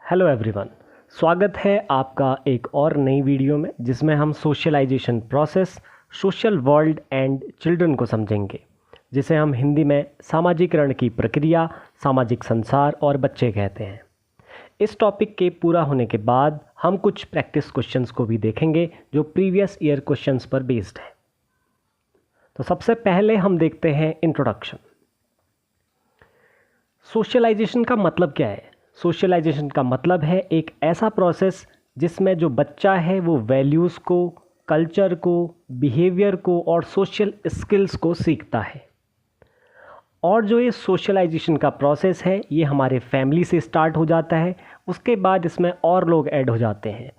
Hello everyone, स्वागत है आपका एक और नई वीडियो में जिसमें हम socialization process, social world and children को समझेंगे, जिसे हम हिंदी में सामाजिकरण की प्रक्रिया, सामाजिक संसार और बच्चे कहते हैं। इस टॉपिक के पूरा होने के बाद हम कुछ प्रैक्टिस क्वेश्चंस को भी देखेंगे जो प्रीवियस ईयर क्वेश्चंस पर बेस्ड है। तो सबसे पहले हम देखते हैं इंट्रोडक्शन। सोशलाइजेशन का मतलब क्या है? सोशलाइजेशन का मतलब है एक ऐसा प्रोसेस जिसमें जो बच्चा है वो वैल्यूज़ को, कल्चर को, बिहेवियर को और सोशल स्किल्स को सीखता है। और जो ये सोशलाइजेशन का प्रोसेस है ये हमारे फैमिली से स्टार्ट हो जाता है। उसके बाद इसमें और लोग ऐड हो जाते हैं,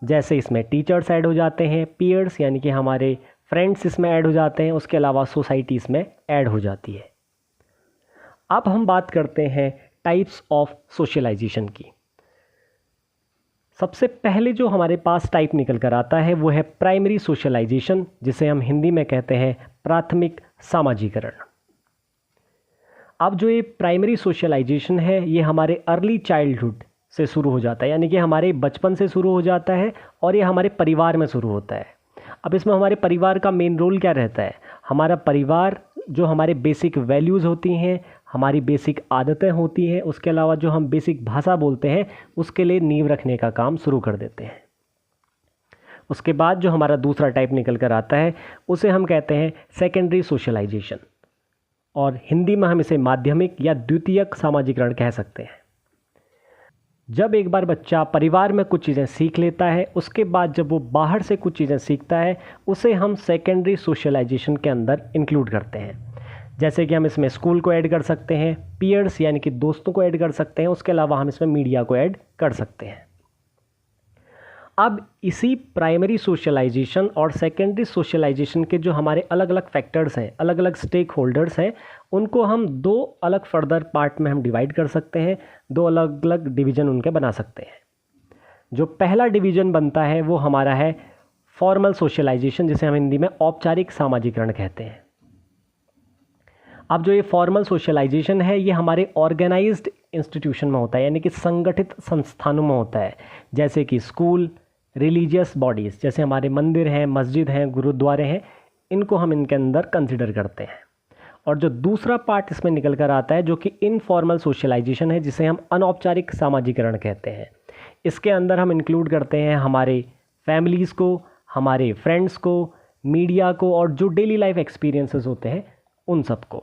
जैसे इसमें टीचर्स ऐड हो जाते हैं, पीयर्स यानी कि हमारे फ्रेंड्स इसमें ऐड हो जाते हैं। उसके अलावा सोसाइटी इसमें ऐड हो जाती है। अब हम बात करते हैं टाइप्स ऑफ सोशलाइजेशन की। सबसे पहले जो हमारे पास टाइप निकल कर आता है वो है प्राइमरी सोशलाइजेशन, जिसे हम हिंदी में कहते हैं प्राथमिक सामाजिकरण। अब जो ये प्राइमरी सोशलाइजेशन है ये हमारे अर्ली चाइल्डहुड से शुरू हो जाता है, यानी कि हमारे बचपन से शुरू हो जाता है और ये हमारे परिवार में शुरू होता है। अब इसमें हमारे परिवार का मेन रोल क्या रहता है? हमारा परिवार जो हमारे बेसिक वैल्यूज़ होती हैं, हमारी बेसिक आदतें होती हैं, उसके अलावा जो हम बेसिक भाषा बोलते हैं उसके लिए नींव रखने का काम शुरू कर देते हैं। उसके बाद जो हमारा दूसरा टाइप निकल कर आता है उसे हम कहते हैं सेकेंडरी सोशलाइजेशन, और हिंदी में हम इसे माध्यमिक या द्वितीयक सामाजिकरण कह सकते हैं। जब एक बार बच्चा परिवार में कुछ चीज़ें सीख लेता है, उसके बाद जब वो बाहर से कुछ चीज़ें सीखता है उसे हम सेकेंडरी सोशलाइजेशन के अंदर इंक्लूड करते हैं। जैसे कि हम इसमें स्कूल को ऐड कर सकते हैं, पीयर्स यानी कि दोस्तों को ऐड कर सकते हैं, उसके अलावा हम इसमें मीडिया को ऐड कर सकते हैं। अब इसी प्राइमरी सोशलाइजेशन और सेकेंडरी सोशलाइजेशन के जो हमारे अलग अलग फैक्टर्स हैं, अलग अलग स्टेक होल्डर्स हैं, उनको हम दो अलग फर्दर पार्ट में हम डिवाइड कर सकते हैं, दो अलग अलग डिवीज़न उनके बना सकते हैं। जो पहला डिवीज़न बनता है वो हमारा है फॉर्मल सोशलाइजेशन, जिसे हम हिंदी में औपचारिक सामाजिकरण कहते हैं। अब जो ये फॉर्मल सोशलाइजेशन है ये हमारे ऑर्गेनाइज्ड इंस्टीट्यूशन में होता है, यानी कि संगठित संस्थानों में होता है, जैसे कि स्कूल, रिलीजियस बॉडीज़ जैसे हमारे मंदिर हैं, मस्जिद हैं, गुरुद्वारे हैं, इनको हम इनके अंदर कंसिडर करते हैं। और जो दूसरा पार्ट इसमें निकल कर आता है जो कि इनफॉर्मल सोशलाइजेशन है, जिसे हम अनौपचारिक सामाजिकरण कहते हैं। इसके अंदर हम इंक्लूड करते हैं हमारे फैमिलीज़ को, हमारे फ्रेंड्स को, मीडिया को और जो डेली लाइफ एक्सपीरियंसेस होते हैं उन सबको।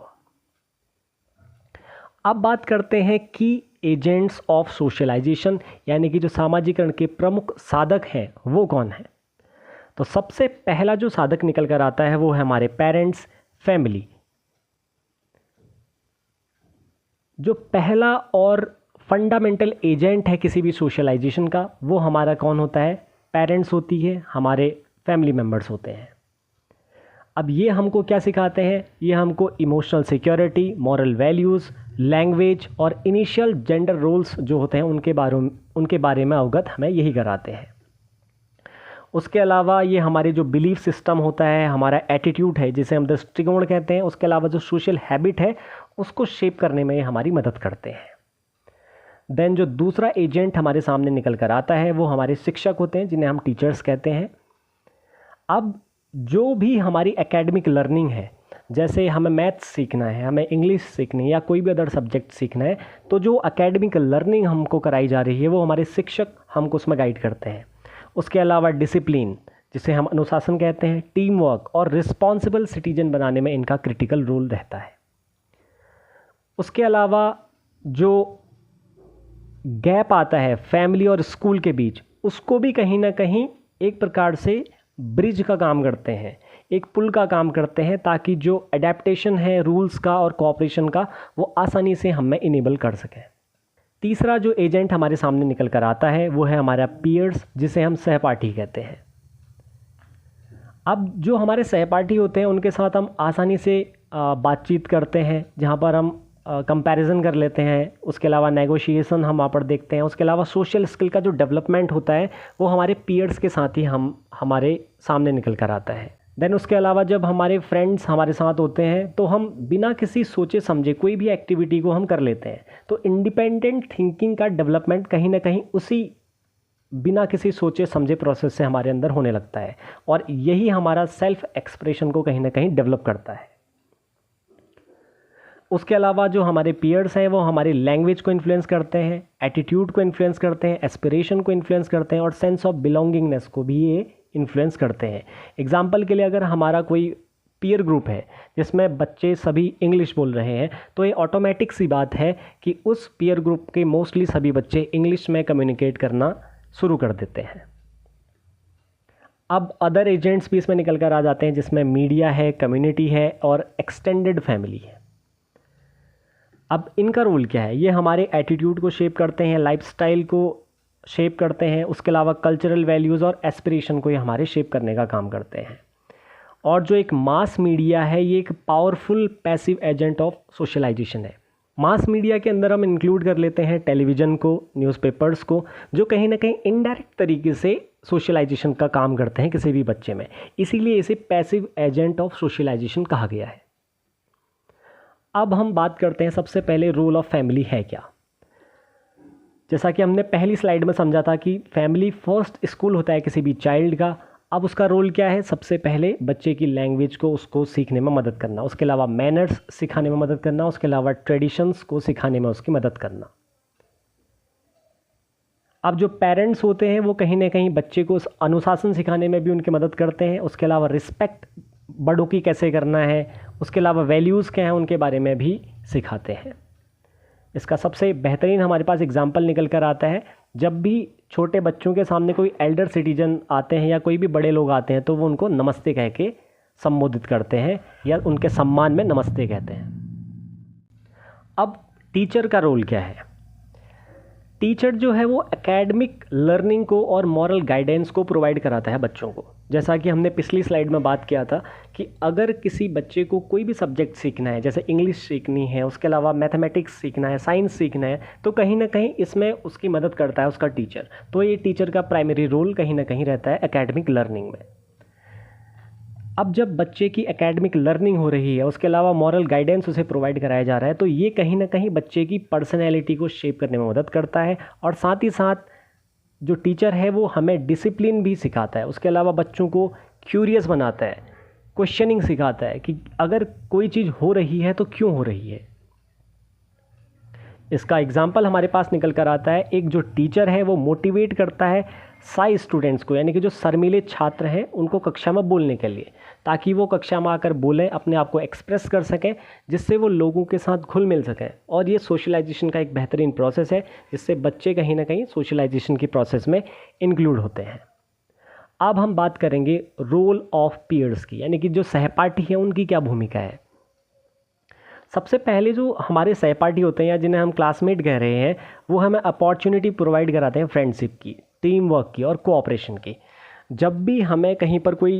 अब बात करते हैं कि एजेंट्स ऑफ सोशलाइजेशन, यानी कि जो सामाजिकरण के प्रमुख साधक हैं वो कौन है। तो सबसे पहला जो साधक निकल कर आता है वो है हमारे पेरेंट्स, फैमिली। जो पहला और फंडामेंटल एजेंट है किसी भी सोशलाइजेशन का वो हमारा कौन होता है? पेरेंट्स होती है, हमारे फैमिली मेम्बर्स होते हैं। अब ये हमको क्या सिखाते हैं? ये हमको emotional security, moral values, language और इनिशियल जेंडर रोल्स जो होते हैं उनके बारे में अवगत हमें यही कराते हैं। उसके अलावा ये हमारे जो बिलीफ सिस्टम होता है, हमारा एटीट्यूड है जिसे हम दृष्टिकोण कहते हैं, उसके अलावा जो सोशल हैबिट है उसको शेप करने में ये हमारी मदद करते हैं। देन जो दूसरा एजेंट हमारे सामने निकल कर आता है वो हमारे शिक्षक होते हैं, जिन्हें हम टीचर्स कहते हैं। अब जो भी हमारी एकेडमिक लर्निंग है, जैसे हमें मैथ्स सीखना है, हमें इंग्लिश सीखनी है या कोई भी अदर सब्जेक्ट सीखना है, तो जो एकेडमिक लर्निंग हमको कराई जा रही है वो हमारे शिक्षक हमको उसमें गाइड करते हैं। उसके अलावा डिसिप्लिन जिसे हम अनुशासन कहते हैं, टीम वर्क और रिस्पॉन्सिबल सिटीजन बनाने में इनका क्रिटिकल रोल रहता है। उसके अलावा जो गैप आता है फैमिली और स्कूल के बीच, उसको भी कहीं ना कहीं एक प्रकार से ब्रिज का काम करते हैं, एक पुल का काम करते हैं, ताकि जो एडेप्टेशन है रूल्स का और कोऑपरेशन का वो आसानी से हमें इनेबल कर सकें। तीसरा जो एजेंट हमारे सामने निकल कर आता है वो है हमारा पीयर्स, जिसे हम सहपाठी कहते हैं। अब जो हमारे सहपाठी होते हैं उनके साथ हम आसानी से बातचीत करते हैं, जहाँ पर हम कंपैरिजन कर लेते हैं। उसके अलावा नेगोशिएशन हम वहाँ पर देखते हैं। उसके अलावा सोशल स्किल का जो डेवलपमेंट होता है वो हमारे पीयर्स के साथ ही हमारे सामने निकल कर आता है। देन उसके अलावा जब हमारे फ्रेंड्स हमारे साथ होते हैं तो हम बिना किसी सोचे समझे कोई भी एक्टिविटी को हम कर लेते हैं। तो इंडिपेंडेंट थिंकिंग का डेवलपमेंट कहीं ना कहीं उसी बिना किसी सोचे समझे प्रोसेस से हमारे अंदर होने लगता है, और यही हमारा सेल्फ एक्सप्रेशन को कहीं ना कहीं डेवलप करता है। उसके अलावा जो हमारे पीयर्स हैं वो हमारी लैंग्वेज को इन्फ्लुएंस करते हैं, एटीट्यूड को इन्फ्लुएंस करते हैं, एस्पिरेशन को इन्फ्लुएंस करते हैं, और सेंस ऑफ बिलोंगिंगनेस को भी ये इन्फ्लुएंस करते हैं। एग्जाम्पल के लिए अगर हमारा कोई पीयर ग्रुप है जिसमें बच्चे सभी इंग्लिश बोल रहे हैं, तो ये ऑटोमेटिक सी बात है कि उस पीयर ग्रुप के मोस्टली सभी बच्चे इंग्लिश में कम्युनिकेट करना शुरू कर देते हैं। अब अदर एजेंट्स भी इसमें निकल कर आ जाते हैं, जिसमें मीडिया है, कम्युनिटी है और एक्सटेंडेड फैमिली है। अब इनका रोल क्या है? ये हमारे एटीट्यूड को शेप करते हैं, लाइफस्टाइल को शेप करते हैं, उसके अलावा कल्चरल वैल्यूज़ और एस्पिरेशन को ये हमारे शेप करने का काम करते हैं। और जो एक मास मीडिया है, ये एक powerful passive agent of socialisation है। मास मीडिया के अंदर हम इंक्लूड कर लेते हैं टेलीविज़न को, न्यूज़पेपर्स को, जो कहीं ना कहीं इनडायरेक्ट तरीके से सोशलाइजेशन का काम करते हैं किसी भी बच्चे में, इसीलिए इसे पैसिव एजेंट ऑफ सोशलाइजेशन कहा गया है। अब हम बात करते हैं सबसे पहले रोल ऑफ फैमिली है क्या। जैसा कि हमने पहली स्लाइड में समझा था कि फैमिली फर्स्ट स्कूल होता है किसी भी चाइल्ड का। अब उसका रोल क्या है? सबसे पहले बच्चे की लैंग्वेज को उसको सीखने में मदद करना, उसके अलावा मैनर्स सिखाने में मदद करना, उसके अलावा ट्रेडिशंस को सिखाने में उसकी मदद करना। अब जो पेरेंट्स होते हैं वो कहीं ना कहीं बच्चे को अनुशासन सिखाने में भी उनकी मदद करते हैं, उसके अलावा रिस्पेक्ट बड़ों की कैसे करना है, उसके अलावा वैल्यूज़ क्या हैं उनके बारे में भी सिखाते हैं। इसका सबसे बेहतरीन हमारे पास एग्जाम्पल निकल कर आता है, जब भी छोटे बच्चों के सामने कोई एल्डर सिटीजन आते हैं या कोई भी बड़े लोग आते हैं तो वो उनको नमस्ते कह के संबोधित करते हैं या उनके सम्मान में नमस्ते कहते हैं। अब टीचर का रोल क्या है? टीचर जो है वो एकेडमिक लर्निंग को और मॉरल गाइडेंस को प्रोवाइड कराता है बच्चों को। जैसा कि हमने पिछली स्लाइड में बात किया था कि अगर किसी बच्चे को कोई भी सब्जेक्ट सीखना है, जैसे इंग्लिश सीखनी है, उसके अलावा मैथमेटिक्स सीखना है, साइंस सीखना है, तो कहीं ना कहीं इसमें उसकी मदद करता है उसका टीचर। तो ये टीचर का प्राइमरी रोल कहीं ना कहीं रहता है एकेडमिक लर्निंग में। अब जब बच्चे की एकेडमिक लर्निंग हो रही है, उसके अलावा मॉरल गाइडेंस उसे प्रोवाइड कराया जा रहा है, तो ये कहीं ना कहीं बच्चे की पर्सनैलिटी को शेप करने में मदद करता है। और साथ ही साथ जो टीचर है वो हमें डिसिप्लिन भी सिखाता है, उसके अलावा बच्चों को क्यूरियस बनाता है, क्वेश्चनिंग सिखाता है कि अगर कोई चीज़ हो रही है तो क्यों हो रही है। इसका एग्जाम्पल हमारे पास निकल कर आता है, एक जो टीचर है वो मोटिवेट करता है साई स्टूडेंट्स को, यानी कि जो शर्मीले छात्र हैं उनको कक्षा में बोलने के लिए, ताकि वो कक्षा में आकर बोलें, अपने आप को एक्सप्रेस कर सकें, जिससे वो लोगों के साथ घुल मिल सकें। और ये सोशलाइजेशन का एक बेहतरीन प्रोसेस है, जिससे बच्चे कहीं ना कहीं सोशलाइजेशन की प्रोसेस में इंक्लूड होते हैं। अब हम बात करेंगे रोल ऑफ पीयर्स की, यानी कि जो सहपाठी हैं उनकी क्या भूमिका है। सबसे पहले जो हमारे सहपाठी होते हैं या जिन्हें हम क्लासमेट कह रहे हैं, वो हमें अपॉर्चुनिटी प्रोवाइड कराते हैं फ्रेंडशिप की, टीम वर्क की और कोऑपरेशन की। जब भी हमें कहीं पर कोई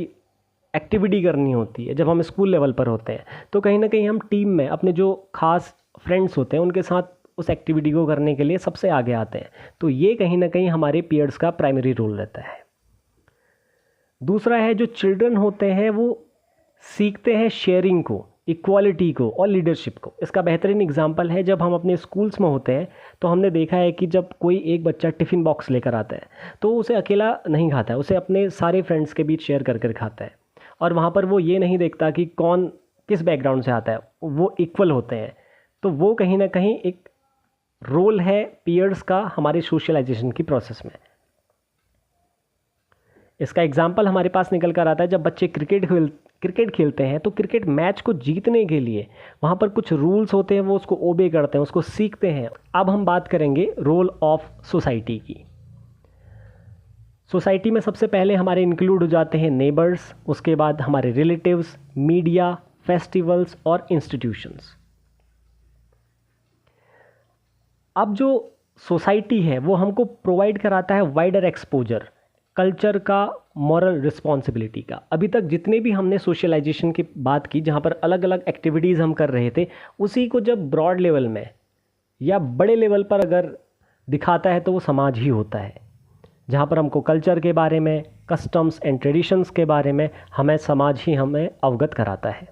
एक्टिविटी करनी होती है, जब हम स्कूल लेवल पर होते हैं, तो कहीं ना कहीं हम टीम में अपने जो खास फ्रेंड्स होते हैं उनके साथ उस एक्टिविटी को करने के लिए सबसे आगे आते हैं। तो ये कहीं ना कहीं हमारे पीयर्स का प्राइमरी रोल रहता है। दूसरा है, जो चिल्ड्रन होते हैं वो सीखते हैं शेयरिंग को, इक्वालिटी को और लीडरशिप को। इसका बेहतरीन एग्जांपल है, जब हम अपने स्कूल्स में होते हैं तो हमने देखा है कि जब कोई एक बच्चा टिफ़िन बॉक्स लेकर आता है तो उसे अकेला नहीं खाता है, उसे अपने सारे फ्रेंड्स के बीच शेयर कर कर खाता है। और वहाँ पर वो ये नहीं देखता कि कौन किस बैकग्राउंड से आता है, वो इक्वल होते हैं। तो वो कहीं ना कहीं एक रोल है पीयर्स का हमारे सोशलाइजेशन की प्रोसेस में। इसका एग्जाम्पल हमारे पास निकल कर आता है, जब बच्चे क्रिकेट खेलते हैं तो क्रिकेट मैच को जीतने के लिए वहाँ पर कुछ रूल्स होते हैं, वो उसको ओबे करते हैं, उसको सीखते हैं। अब हम बात करेंगे रोल ऑफ सोसाइटी की। सोसाइटी में सबसे पहले हमारे इंक्लूड हो जाते हैं नेबर्स, उसके बाद हमारे रिलेटिव्स, मीडिया, फेस्टिवल्स और इंस्टीट्यूशंस। अब जो सोसाइटी है वो हमको प्रोवाइड कराता है वाइडर एक्सपोजर कल्चर का, मॉरल रिस्पॉन्सिबिलिटी का। अभी तक जितने भी हमने सोशलाइजेशन की बात की, जहाँ पर अलग अलग एक्टिविटीज़ हम कर रहे थे, उसी को जब ब्रॉड लेवल में या बड़े लेवल पर अगर दिखाता है तो वो समाज ही होता है, जहाँ पर हमको कल्चर के बारे में, कस्टम्स एंड ट्रेडिशंस के बारे में हमें समाज ही हमें अवगत कराता है।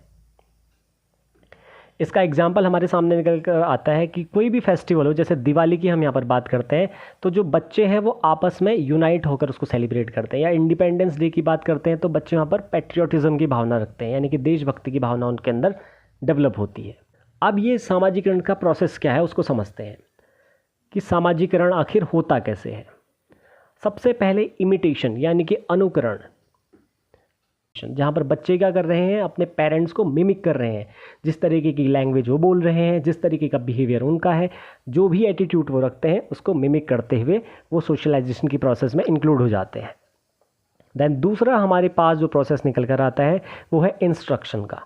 इसका एग्जाम्पल हमारे सामने निकल कर आता है कि कोई भी फेस्टिवल हो, जैसे दिवाली की हम यहाँ पर बात करते हैं, तो जो बच्चे हैं वो आपस में यूनाइट होकर उसको सेलिब्रेट करते हैं। या इंडिपेंडेंस डे की बात करते हैं तो बच्चे वहाँ पर पैट्रियोटिज्म की भावना रखते हैं, यानी कि देशभक्ति की भावना उनके अंदर डेवलप होती है। अब ये सामाजिकरण का प्रोसेस क्या है उसको समझते हैं कि सामाजिकरण आखिर होता कैसे है। सबसे पहले इमिटेशन यानी कि अनुकरण, जहाँ पर बच्चे क्या कर रहे हैं, अपने पेरेंट्स को मिमिक कर रहे हैं। जिस तरीके की लैंग्वेज वो बोल रहे हैं, जिस तरीके का बिहेवियर उनका है, जो भी एटीट्यूड वो रखते हैं, उसको मिमिक करते हुए वो सोशलाइजेशन की प्रोसेस में इंक्लूड हो जाते हैं। देन दूसरा हमारे पास जो प्रोसेस निकल कर आता है वो है इंस्ट्रक्शन का।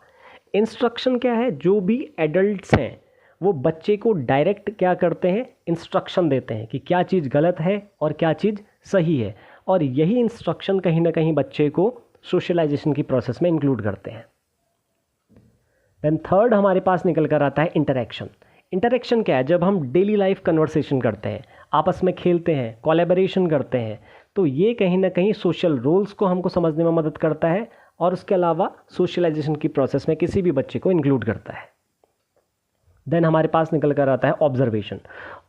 इंस्ट्रक्शन क्या है, जो भी एडल्ट्स हैं वो बच्चे को डायरेक्ट क्या करते हैं, इंस्ट्रक्शन देते हैं कि क्या चीज़ गलत है और क्या चीज़ सही है, और यही इंस्ट्रक्शन कहीं ना कहीं बच्चे को सोशलाइजेशन की प्रोसेस में इंक्लूड करते हैं। देन थर्ड हमारे पास निकल कर आता है इंटरेक्शन। इंटरेक्शन क्या है, जब हम डेली लाइफ कन्वर्सेशन करते हैं, आपस में खेलते हैं, कोलैबोरेशन करते हैं, तो ये कहीं ना कहीं सोशल रोल्स को हमको समझने में मदद करता है और उसके अलावा सोशलाइजेशन की प्रोसेस में किसी भी बच्चे को इंक्लूड करता है। देन हमारे पास निकल कर आता है ऑब्जर्वेशन।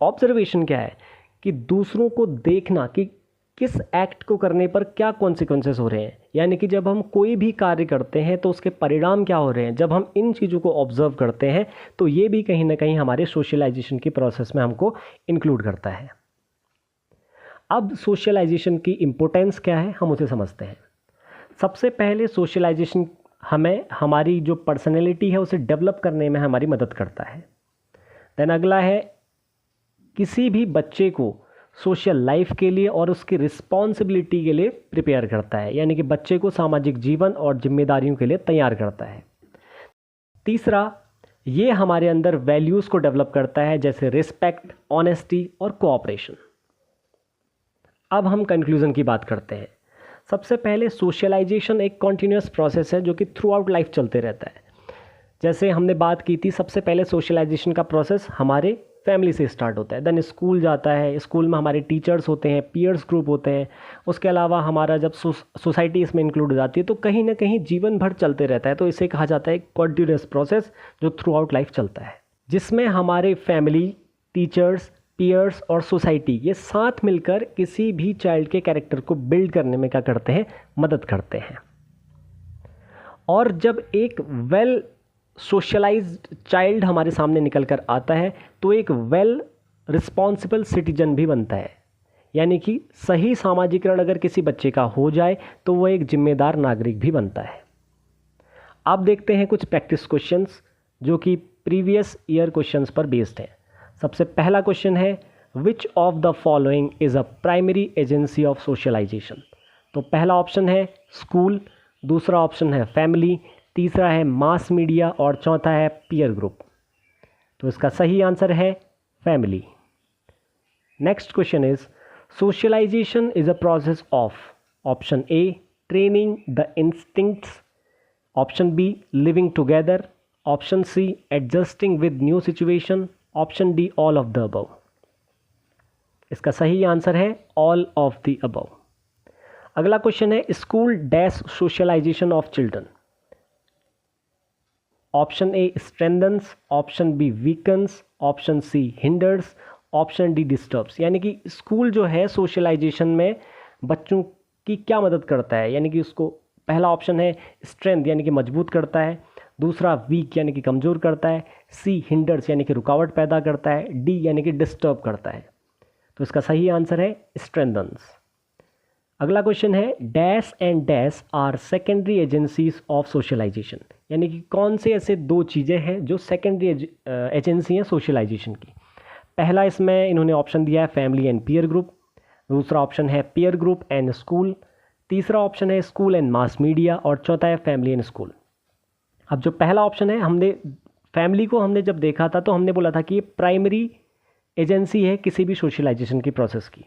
ऑब्जर्वेशन क्या है कि दूसरों को देखना कि किस एक्ट को करने पर क्या कॉन्सिक्वेंसेस हो रहे हैं, यानी कि जब हम कोई भी कार्य करते हैं तो उसके परिणाम क्या हो रहे हैं। जब हम इन चीज़ों को ऑब्जर्व करते हैं तो ये भी कहीं ना कहीं हमारे सोशलाइजेशन की प्रोसेस में हमको इंक्लूड करता है। अब सोशलाइजेशन की इम्पोर्टेंस क्या है हम उसे समझते हैं। सबसे पहले सोशलाइजेशन हमें हमारी जो पर्सनैलिटी है उसे डेवलप करने में हमारी मदद करता है। देन अगला है, किसी भी बच्चे को सोशल लाइफ के लिए और उसकी रिस्पॉन्सिबिलिटी के लिए प्रिपेयर करता है, यानी कि बच्चे को सामाजिक जीवन और जिम्मेदारियों के लिए तैयार करता है। तीसरा, ये हमारे अंदर वैल्यूज़ को डेवलप करता है, जैसे रिस्पेक्ट, ऑनेस्टी और कोऑपरेशन। अब हम कंक्लूजन की बात करते हैं। सबसे पहले सोशलाइजेशन एक कॉन्टिन्यूस प्रोसेस है जो कि थ्रू आउट लाइफ चलते रहता है। जैसे हमने बात की थी, सबसे पहले सोशलाइजेशन का प्रोसेस हमारे फैमिली से स्टार्ट होता है, देन स्कूल जाता है, स्कूल में हमारे टीचर्स होते हैं, पीयर्स ग्रुप होते हैं, उसके अलावा हमारा जब सोसाइटी इसमें इंक्लूड हो जाती है, तो कहीं ना कहीं जीवन भर चलते रहता है। तो इसे कहा जाता है कॉन्टिन्यूस प्रोसेस जो थ्रू आउट लाइफ चलता है, जिसमें हमारे फैमिली, टीचर्स, पीयर्स और सोसाइटी ये साथ मिलकर किसी भी चाइल्ड के कैरेक्टर को बिल्ड करने में क्या करते हैं, मदद करते हैं। और जब एक वेल सोशलाइज्ड चाइल्ड हमारे सामने निकल कर आता है तो एक वेल रिस्पॉन्सिबल सिटीजन भी बनता है, यानी कि सही सामाजिकरण अगर किसी बच्चे का हो जाए तो वो एक जिम्मेदार नागरिक भी बनता है। अब देखते हैं कुछ प्रैक्टिस क्वेश्चंस जो कि प्रीवियस ईयर क्वेश्चंस पर बेस्ड हैं। सबसे पहला क्वेश्चन है, which of the following is a primary agency of socialization. तो पहला ऑप्शन है स्कूल, दूसरा ऑप्शन है फैमिली, तीसरा है मास मीडिया और चौथा है पीयर ग्रुप। तो इसका सही आंसर है family. Next question is, socialization is a process of, option A training the instincts, option B living together, option C adjusting with new situation, option D all of the above. इसका सही answer है all of the above. अगला question है, school dash socialization of children. Option A strengthens, option B weakens, option C hinders, option D disturbs. यानी कि school जो है socialisation में बच्चों की क्या मदद करता है, यानी कि उसको पहला ऑप्शन है स्ट्रेंथ यानी कि मजबूत करता है, दूसरा वीक यानी कि कमज़ोर करता है, सी हिंडर्स यानी कि रुकावट पैदा करता है, डी यानी कि डिस्टर्ब करता है। तो इसका सही आंसर है स्ट्रेंथन्स। अगला क्वेश्चन है, dash and dash are secondary agencies of socialization. यानी कि कौन से ऐसे दो चीज़ें हैं जो सेकेंडरी एजेंसी हैं सोशलाइजेशन की। पहला इसमें इन्होंने ऑप्शन दिया है फैमिली एंड पीयर ग्रुप, दूसरा ऑप्शन है पीयर ग्रुप एंड स्कूल, तीसरा ऑप्शन है स्कूल एंड मास मीडिया और चौथा है फैमिली एंड स्कूल। अब जो पहला ऑप्शन है, हमने फैमिली को हमने जब देखा था तो हमने बोला था कि ये प्राइमरी एजेंसी है किसी भी सोशलाइजेशन की प्रोसेस की।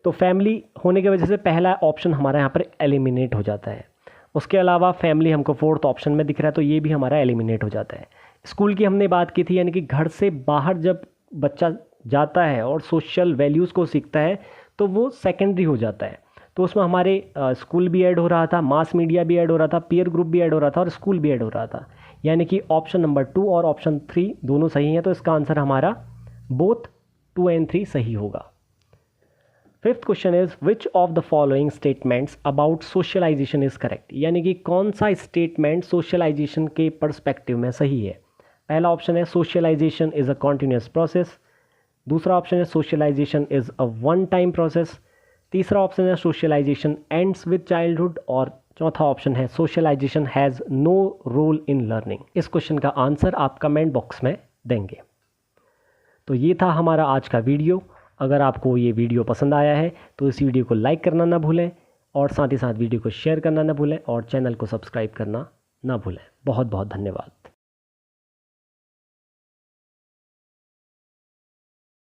तो फैमिली होने की वजह से पहला ऑप्शन हमारा यहाँ पर एलिमिनेट हो जाता है। उसके अलावा फैमिली हमको फोर्थ ऑप्शन में दिख रहा है तो ये भी हमारा एलिमिनेट हो जाता है। स्कूल की हमने बात की थी, यानी कि घर से बाहर जब बच्चा जाता है और सोशल वैल्यूज़ को सीखता है तो वो सेकेंडरी हो जाता है। तो उसमें हमारे स्कूल भी ऐड हो रहा था, मास मीडिया भी ऐड हो रहा था, पीयर ग्रुप भी ऐड हो रहा था और स्कूल भी ऐड हो रहा था। यानी कि ऑप्शन नंबर 2 और ऑप्शन 3 दोनों सही हैं, तो इसका आंसर हमारा बोथ 2 एंड 3 सही होगा। Fifth question is which of the following statements about socialization is correct, यानी कि कौन सा स्टेटमेंट सोशलाइजेशन के पर्सपेक्टिव में सही है। पहला ऑप्शन है socialization is a continuous process, दूसरा ऑप्शन है socialization is a one time process, तीसरा ऑप्शन है सोशलाइजेशन एंड्स विद चाइल्डहुड और चौथा ऑप्शन है socialization has no role in learning. इस क्वेश्चन का आंसर आप कमेंट बॉक्स में देंगे। तो ये था हमारा आज का वीडियो। अगर आपको ये वीडियो पसंद आया है तो इस वीडियो को लाइक करना ना भूलें और साथ ही साथ वीडियो को शेयर करना ना भूलें और चैनल को सब्सक्राइब करना ना भूलें। बहुत बहुत धन्यवाद।